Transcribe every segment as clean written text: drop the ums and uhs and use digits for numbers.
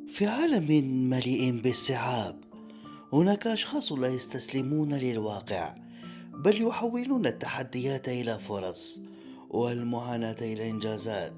في عالم مليء بالصعاب، هناك أشخاص لا يستسلمون للواقع، بل يحولون التحديات إلى فرص والمعاناة إلى إنجازات.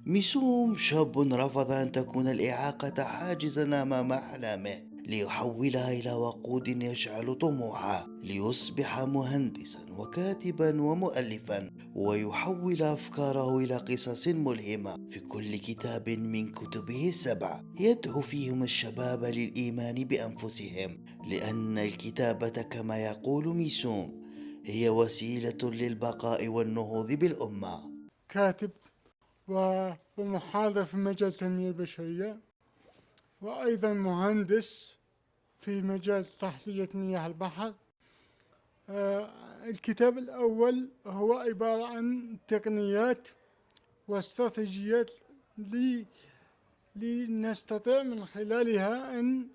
ميسوم شاب رفض أن تكون الإعاقة حاجزا أمام أحلامه، ليحولها إلى وقود يشعل طموحه، ليصبح مهندسا وكاتبا ومؤلفا، ويحول أفكاره إلى قصص ملهمة. في كل كتاب من كتبه السبع يدعو فيهم الشباب للإيمان بأنفسهم، لأن الكتابة كما يقول ميسوم هي وسيلة للبقاء والنهوض بالأمة. كاتب ومحاضر في مجال التنمية البشرية، وأيضا مهندس في مجال تحلية مياه البحر. آه، الكتاب الأول هو عبارة عن تقنيات واستراتيجيات لنستطيع من خلالها أن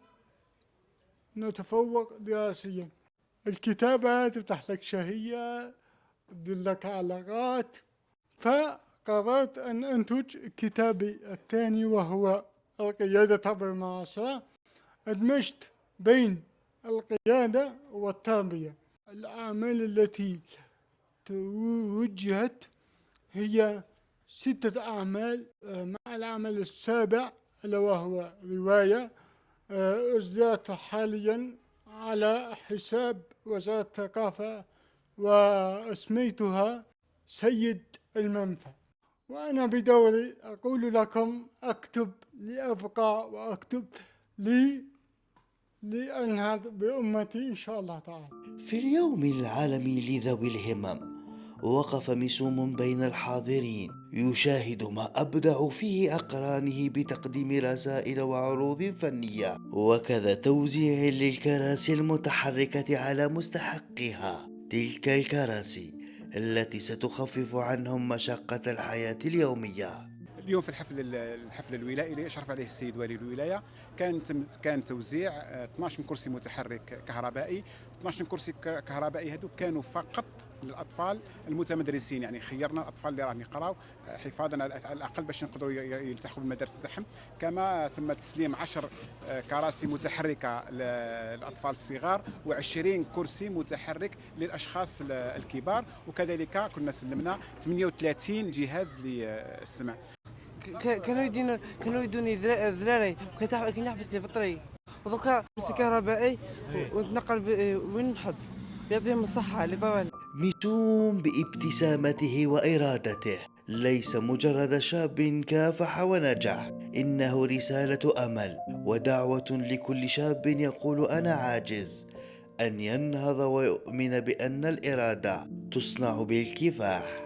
نتفوق دراسيا. الكتابة تفتح لك شهية، تدلك علاقات. فقررت أن أنتج كتابي الثاني وهو القيادة عبر الممارسة. أدمجت بين القيادة والتربية. الأعمال التي توجهت هي 6 أعمال، مع العمل السابع ألا وهو رواية أصدرت حاليا على حساب وزارة الثقافة، وأسميتها سيد المنفى. وأنا بدوري أقول لكم: أكتب لأبقى، وأكتب لأنهض بأمتي إن شاء الله تعالى. في اليوم العالمي لذوي الهمم، وقف ميسوم بين الحاضرين يشاهد ما أبدع فيه أقرانه بتقديم رسائل وعروض فنية، وكذا توزيع للكراسي المتحركة على مستحقها، تلك الكراسي التي ستخفف عنهم مشقة الحياة اليومية. اليوم في الحفل الولائي اللي اشرف عليه السيد والي الولايه، كان توزيع 12 كرسي متحرك كهربائي. 12 كرسي كهربائي هذو كانوا فقط للاطفال المتمدرسين، يعني خيرنا الاطفال اللي راهم يقراو حفاظا على الاقل باش يقدروا يلتحقوا بالمدارس تاعهم. كما تم تسليم 10 كراسي متحركه للاطفال الصغار، و20 كرسي متحرك للاشخاص الكبار، وكذلك كنا سلمنا 38 جهاز للسمع. كانوا يدوني ذراري، كان يحبس لي في الطريق، ودوكا كرسي كهربائي ونتنقل وين نحب. يعطيهم الصحة لطوال. ميسوم بابتسامته وإرادته ليس مجرد شاب كافح ونجح، إنه رسالة أمل ودعوة لكل شاب يقول أنا عاجز أن ينهض ويؤمن بأن الإرادة تصنع بالكفاح.